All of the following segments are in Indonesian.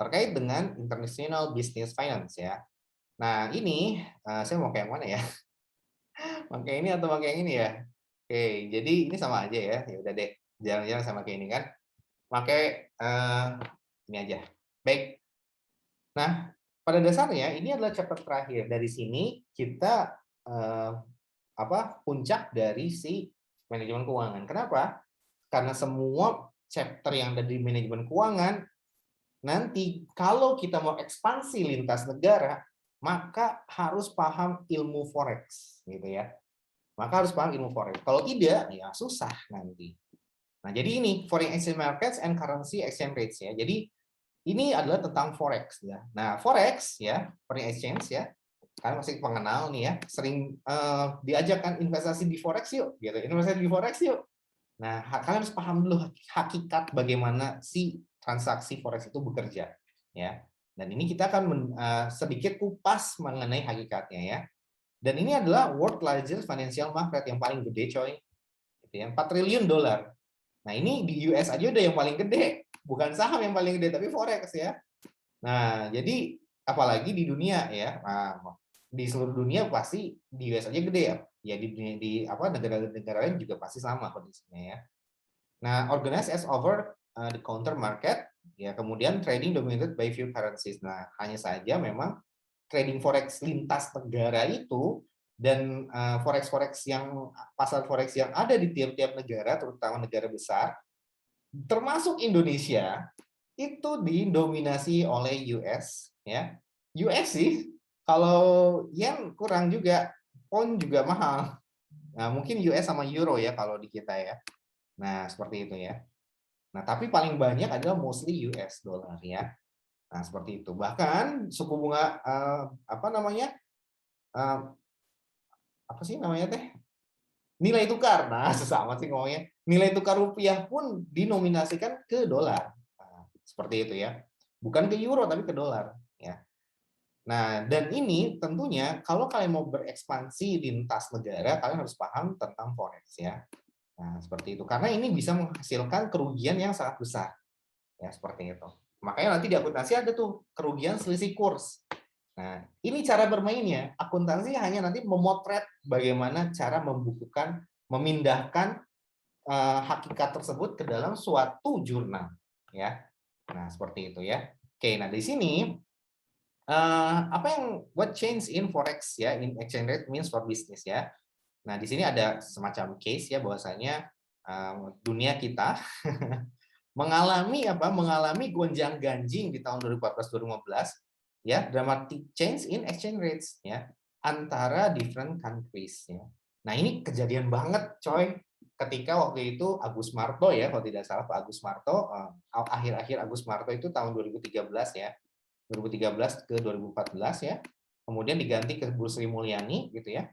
terkait dengan International Business Finance ya. Nah, ini saya mau kayak mana ya? Pakai ini atau pakai yang ini ya? Oke, jadi ini sama aja ya. Ya udah deh, jangan-jangan sama kayak ini kan. Pakai ini aja. Baik. Nah, pada dasarnya ini adalah chapter terakhir. Dari sini kita puncak dari si manajemen keuangan. Kenapa? Karena semua chapter yang ada di manajemen keuangan nanti kalau kita mau ekspansi lintas negara, maka harus paham ilmu forex, gitu ya. Maka harus paham ilmu forex. Kalau tidak, ya susah nanti. Nah, jadi ini foreign exchange markets and currency exchange rates ya. Jadi ini adalah tentang forex ya. Nah, forex ya, foreign exchange ya. Kalian masih pengenal nih ya, sering diajarkan investasi di forex yuk, gitu. Investasi di forex yuk. Nah, kalian harus paham dulu hakikat bagaimana si transaksi forex itu bekerja, ya. Dan ini kita akan sedikit kupas mengenai hakikatnya ya. Dan ini adalah world largest financial market yang paling gede, coy. Gitu ya, 4 triliun dolar. Nah, ini di US aja udah yang paling gede, bukan saham yang paling gede, tapi forex ya. Nah, jadi apalagi di dunia ya. Nah, di seluruh dunia pasti di US aja gede ya. Ya di negara-negara lain juga pasti sama kondisinya ya. Nah, organized as over the counter market, ya kemudian trading dominated by few currencies. Nah, hanya saja memang trading forex lintas negara itu dan forex yang pasar forex yang ada di tiap-tiap negara, terutama negara besar, termasuk Indonesia, itu didominasi oleh US, ya. US sih, kalau yen kurang juga, pound juga mahal. Nah, mungkin US sama euro ya kalau di kita ya. Nah, seperti itu ya. Nah, tapi paling banyak adalah mostly US dollar ya. Nah, seperti itu. Bahkan suku bunga apa namanya? eh, apa sih namanya teh? Nilai tukar. Nah, sesama sih ngomongnya. Nilai tukar rupiah pun dinominasikan ke dolar. Nah, seperti itu ya. Bukan ke euro tapi ke dolar ya. Nah, dan ini tentunya kalau kalian mau berekspansi lintas negara, kalian harus paham tentang forex ya. Nah, seperti itu. Karena ini bisa menghasilkan kerugian yang sangat besar. Ya, seperti itu. Makanya nanti di akuntansi ada tuh kerugian selisih kurs. Nah, ini cara bermainnya. Akuntansi hanya nanti memotret bagaimana cara membukukan, memindahkan hakikat tersebut ke dalam suatu jurnal. Ya, nah seperti itu ya. Oke, nah di sini apa yang what change in forex ya, in exchange rate means for business ya. Nah di sini ada semacam case ya bahwasanya dunia kita mengalami gonjang-ganjing di tahun 2014-2015 ya, dramatic change in exchange rates ya antara different countries ya. Nah, ini kejadian banget coy ketika waktu itu Agus Marto ya, kalau tidak salah Pak Agus Marto akhir-akhir Agus Marto itu tahun 2013 ya. 2013 ke 2014 ya. Kemudian diganti ke Bu Sri Mulyani gitu ya.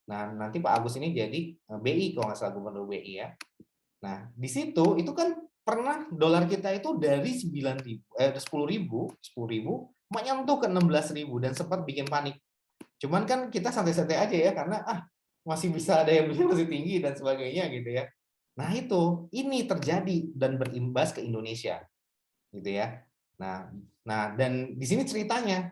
Nah, nanti Pak Agus ini jadi BI kalau nggak salah gubernur BI ya. Nah, di situ itu kan pernah dolar kita itu dari 10.000 menyentuh ke 16.000 dan sempat bikin panik. Cuman kan kita santai-santai aja ya karena masih bisa ada yang beli masih tinggi dan sebagainya gitu ya. Nah, ini terjadi dan berimbas ke Indonesia. Gitu ya. Nah, dan di sini ceritanya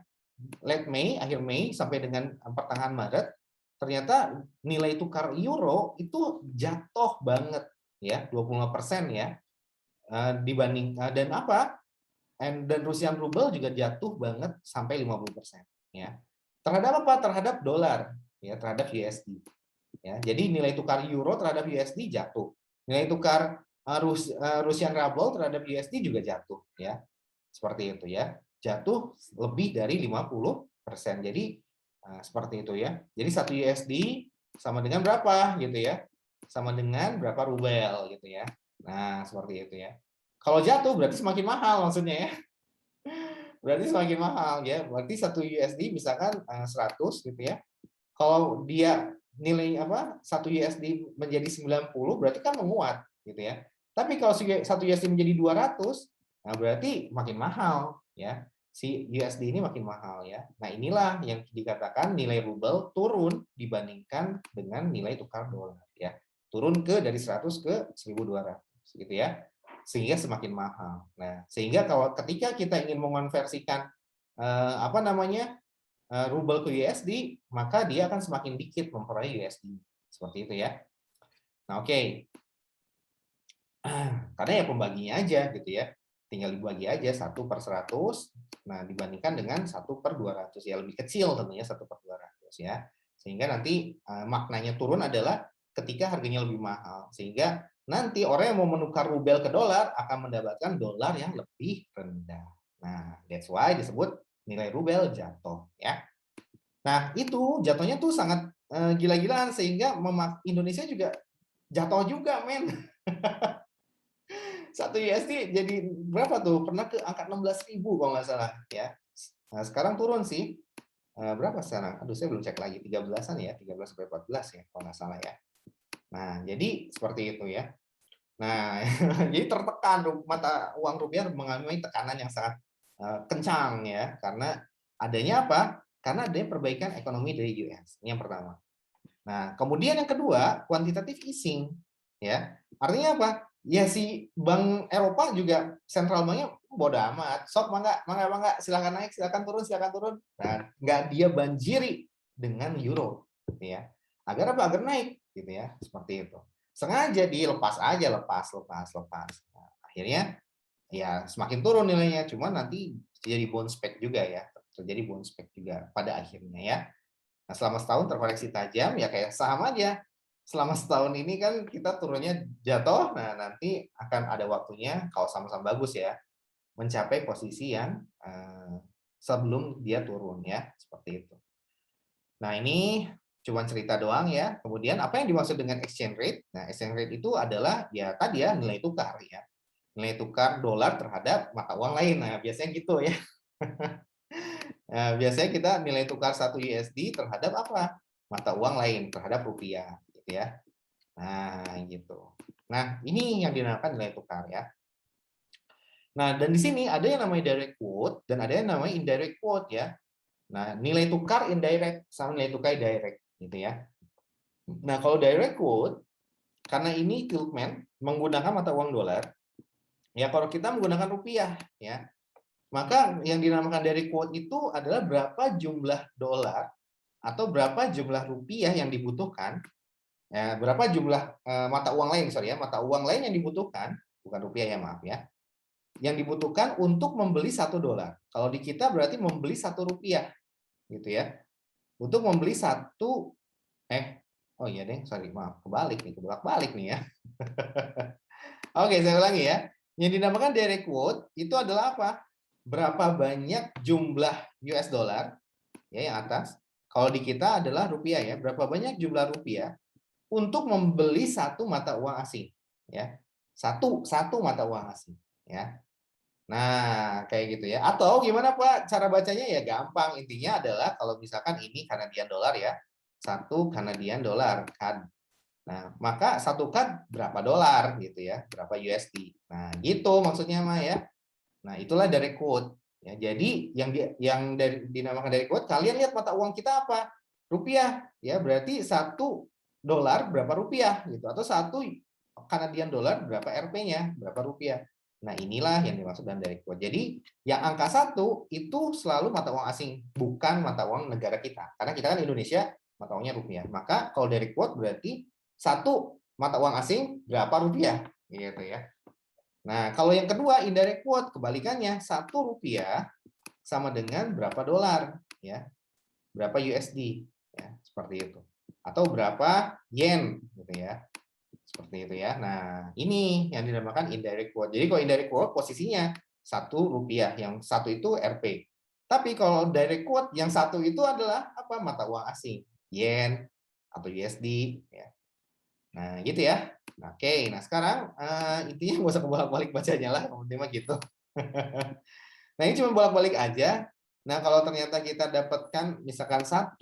akhir Mei sampai dengan pertengahan Maret ternyata nilai tukar euro itu jatuh banget ya 25% ya dibanding dan dan Rusian ruble juga jatuh banget sampai 50% ya. Terhadap apa? Terhadap dolar ya, terhadap USD. Ya, jadi nilai tukar euro terhadap USD jatuh. Nilai tukar Rusian ruble terhadap USD juga jatuh ya. Seperti itu ya. Jatuh lebih dari 50%. Jadi seperti itu ya. Jadi 1 USD sama dengan berapa gitu ya? Sama dengan berapa rubel gitu ya. Nah, seperti itu ya. Kalau jatuh berarti semakin mahal maksudnya ya. Berarti semakin mahal ya. Berarti 1 USD misalkan 100 gitu ya. Kalau dia nilai 1 USD menjadi 90 berarti kan menguat gitu ya. Tapi kalau 1 USD menjadi 200, nah berarti makin mahal ya. Si USD ini makin mahal ya. Nah, inilah yang dikatakan nilai rubel turun dibandingkan dengan nilai tukar dolar ya. Turun dari 100 ke 1.200 gitu ya. sehingga semakin mahal. Nah, sehingga kalau ketika kita ingin mengonversikan rubel ke USD, maka dia akan semakin dikit memperoleh USD. Seperti itu ya. Nah, oke. Karena ya pembaginya aja gitu ya. Tinggal dibagi aja 1/100. Nah, dibandingkan dengan 1/200 ya, lebih kecil tentunya 1/200 ya. Sehingga nanti maknanya turun adalah ketika harganya lebih mahal. Sehingga nanti orang yang mau menukar rubel ke dolar akan mendapatkan dolar yang lebih rendah. Nah, that's why disebut nilai rubel jatuh ya. Nah, itu jatuhnya tuh sangat gila-gilaan sehingga Indonesia juga jatuh juga, men. 1 USD jadi berapa tuh? Pernah ke angka 16.000 kalau nggak salah ya. Nah, sekarang turun sih. Berapa sekarang? Aduh, saya belum cek lagi. 13-an ya, 13 sampai 14 ya kalau nggak salah ya. Nah, jadi seperti itu ya. Nah, jadi tertekan mata uang rupiah mengalami tekanan yang sangat kencang ya, karena adanya apa? Karena adanya perbaikan ekonomi dari US. Ini yang pertama. Nah, kemudian yang kedua, quantitative easing ya. Artinya apa? Ya si Bank Eropa juga central banknya bodo amat. Sok mangga, silakan naik, silakan turun. Nah, nggak dia banjiri dengan euro gitu ya. Agar apa? Agar naik gitu ya. Seperti itu. Sengaja dilepas aja, lepas. Nah, akhirnya ya semakin turun nilainya, cuma nanti jadi bounce back juga ya. Terjadi bounce back juga pada akhirnya ya. Nah, selama setahun terkoreksi tajam ya kayak saham aja. Selama setahun ini kan kita turunnya jatuh, nah nanti akan ada waktunya kalau sama-sama bagus ya, mencapai posisi yang sebelum dia turun ya, seperti itu. Nah, ini cuma cerita doang ya. Kemudian apa yang dimaksud dengan exchange rate? Nah, exchange rate itu adalah ya tadi ya nilai tukar ya. Nilai tukar dolar terhadap mata uang lain. Nah, biasanya gitu ya. Nah, biasanya kita nilai tukar 1 USD terhadap apa? Mata uang lain, terhadap rupiah gitu ya. Nah, gitu. Nah, ini yang dinamakan nilai tukar ya. Nah, dan di sini ada yang namanya direct quote dan ada yang namanya indirect quote ya. Nah, nilai tukar indirect sama nilai tukar direct gitu ya. Nah, kalau direct quote karena ini Tiltman menggunakan mata uang dolar, ya kalau kita menggunakan rupiah ya, maka yang dinamakan direct quote itu adalah berapa jumlah dolar atau berapa jumlah rupiah yang dibutuhkan, ya, berapa jumlah mata uang lain, mata uang lain yang dibutuhkan, bukan rupiah ya, maaf ya, yang dibutuhkan untuk membeli $1. Kalau di kita berarti membeli Rp1 gitu ya. Untuk membeli oh iya deh, maaf, kebolak-balik nih ya. Oke, saya ulangi ya. Yang dinamakan direct quote itu adalah apa? Berapa banyak jumlah US dollar ya yang atas. Kalau di kita adalah rupiah ya. Berapa banyak jumlah rupiah untuk membeli satu mata uang asing ya. Satu mata uang asing ya. Nah, kayak gitu ya. Atau gimana Pak? Cara bacanya ya gampang. Intinya adalah kalau misalkan ini Canadian dollar ya. 1 Canadian dollar CAD. Nah, maka 1 CAD berapa dolar gitu ya, berapa USD. Nah, gitu maksudnya mah ya. Nah, itulah direct quote. Ya, jadi yang dinamakan direct quote, kalian lihat mata uang kita apa? Rupiah. Ya, berarti $1 berapa rupiah gitu atau 1 Canadian dollar berapa RP-nya, berapa rupiah. Nah, inilah yang dimaksud dengan direct quote. Jadi, yang angka 1 itu selalu mata uang asing, bukan mata uang negara kita. Karena kita kan Indonesia, mata uangnya rupiah. Maka kalau direct quote berarti 1 mata uang asing berapa rupiah gitu ya. Nah, kalau yang kedua indirect quote kebalikannya, Rp1 sama dengan berapa dolar ya. Berapa USD ya, seperti itu. Atau berapa yen gitu ya. Seperti itu ya. Nah, ini yang dinamakan indirect quote. Jadi kalau indirect quote posisinya Rp1, yang satu itu Rp. Tapi kalau direct quote yang satu itu adalah apa? Mata uang asing, yen atau USD ya. Nah, gitu ya. Oke, nah sekarang intinya nggak usah kebolak-balik bacanya lah, penting mah gitu. Nah, ini cuma bolak-balik aja. Nah, kalau ternyata kita dapatkan misalkan $1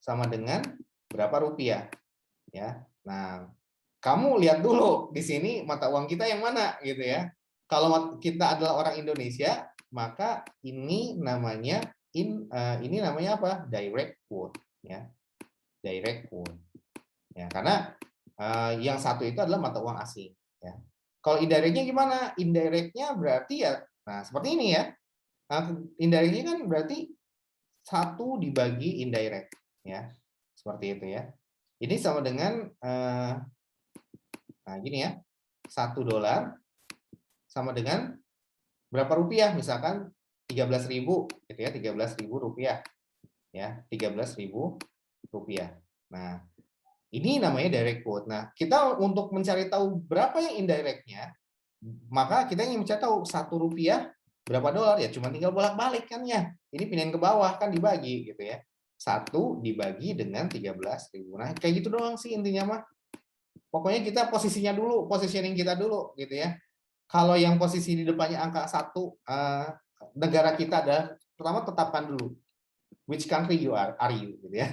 sama dengan berapa rupiah, ya. Nah, kamu lihat dulu di sini mata uang kita yang mana gitu ya. Kalau kita adalah orang Indonesia, maka ini namanya ini namanya apa? Direct quote, ya. Direct quote. Ya, karena yang satu itu adalah mata uang asing. Ya. Kalau indirectnya gimana? Indirectnya berarti ya, nah seperti ini ya. Nah, indirectnya kan berarti 1 dibagi indirect, ya, seperti itu ya. Ini sama dengan, nah gini ya, $1 sama dengan berapa rupiah? Misalkan 13.000, gitu ya, 13.000 rupiah, ya, 13.000 rupiah. Nah, ini namanya direct quote. Nah, kita untuk mencari tahu berapa yang indirectnya, maka kita ingin mencari tahu $1 berapa dolar, ya cuma tinggal bolak-balik kan ya. Ini pindahin ke bawah kan dibagi gitu ya. 1 dibagi dengan 13.000. Nah, kayak gitu doang sih intinya mah. Pokoknya kita posisinya dulu, positioning kita dulu gitu ya. Kalau yang posisi di depannya angka 1, negara kita adalah, pertama tetapkan dulu which country are you gitu ya.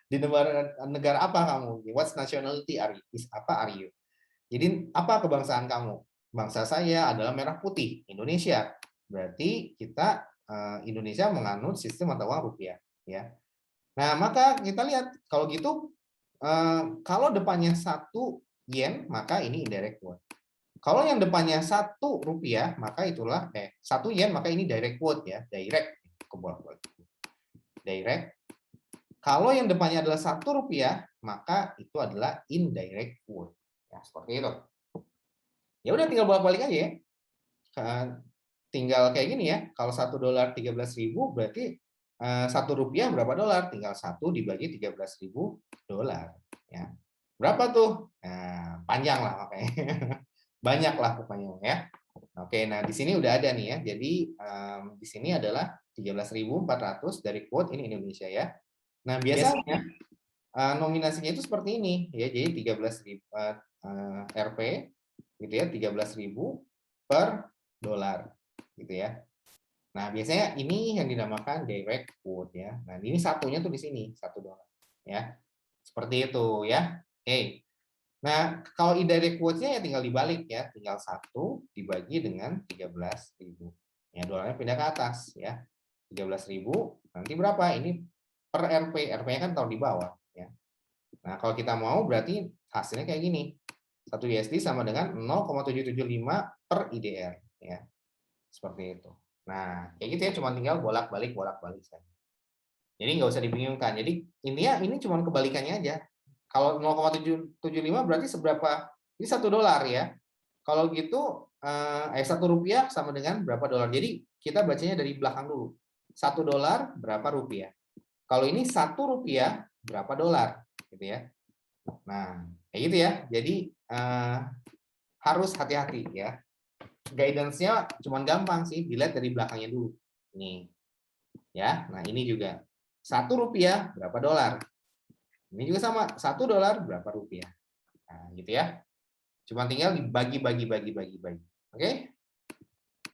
Di negara apa kamu? What nationality are you? Apa are you? Jadi apa kebangsaan kamu? Bangsa saya adalah merah putih, Indonesia. Berarti kita Indonesia menganut sistem mata uang rupiah, ya. Nah, maka kita lihat kalau gitu, kalau depannya 1 yen, maka ini indirect quote. Kalau yang depannya $1, maka itulah 1 yen, maka ini direct quote ya, direct. Direct. Kalau yang depannya adalah $1, maka itu adalah indirect quote. Ya, seperti itu. Ya udah tinggal bolak-balik aja ya. Tinggal kayak gini ya. Kalau $1 13.000 berarti $1 berapa dolar? Tinggal 1 dibagi 13.000 dolar. Ya. Berapa tuh? Nah, panjang lah makanya. Banyak lah pokoknya ya. Oke, nah di sini udah ada nih ya. Jadi di sini adalah 13.400 dari quote ini Indonesia ya. Nah, biasanya nominasinya itu seperti ini ya. Jadi 13.000 Rp gitu ya, 13.000 per dolar gitu ya. Nah, biasanya ini yang dinamakan direct quote ya. Nah, ini satunya tuh di sini, $1 ya. Seperti itu ya. Oke. Nah, kalau indirect quote-nya ya tinggal dibalik ya, tinggal 1 dibagi dengan 13.000. Ya, dolarnya pindah ke atas ya. 13.000 nanti berapa? Ini per Rp. Rp-nya kan taruh di bawah ya. Nah, kalau kita mau berarti hasilnya kayak gini. 1 USD sama dengan 0,775 per IDR ya. Seperti itu. Nah, kayak gitu ya, cuma tinggal bolak-balik saja. Jadi nggak usah dibingungkan. Jadi intinya ini cuma kebalikannya aja. Kalau 0,775 berarti seberapa? Ini $1 ya. Kalau gitu $1 sama dengan berapa dolar? Jadi kita bacanya dari belakang dulu. $1 berapa rupiah? Kalau ini $1 berapa dolar? Gitu ya. Nah, kayak gitu ya. Jadi harus hati-hati ya. Guidance-nya cuma gampang sih, dilihat dari belakangnya dulu. Nih. Ya, nah ini juga. $1 berapa dolar? Ini juga sama, $1 berapa rupiah. Nah, gitu ya. Cuma tinggal dibagi. Oke?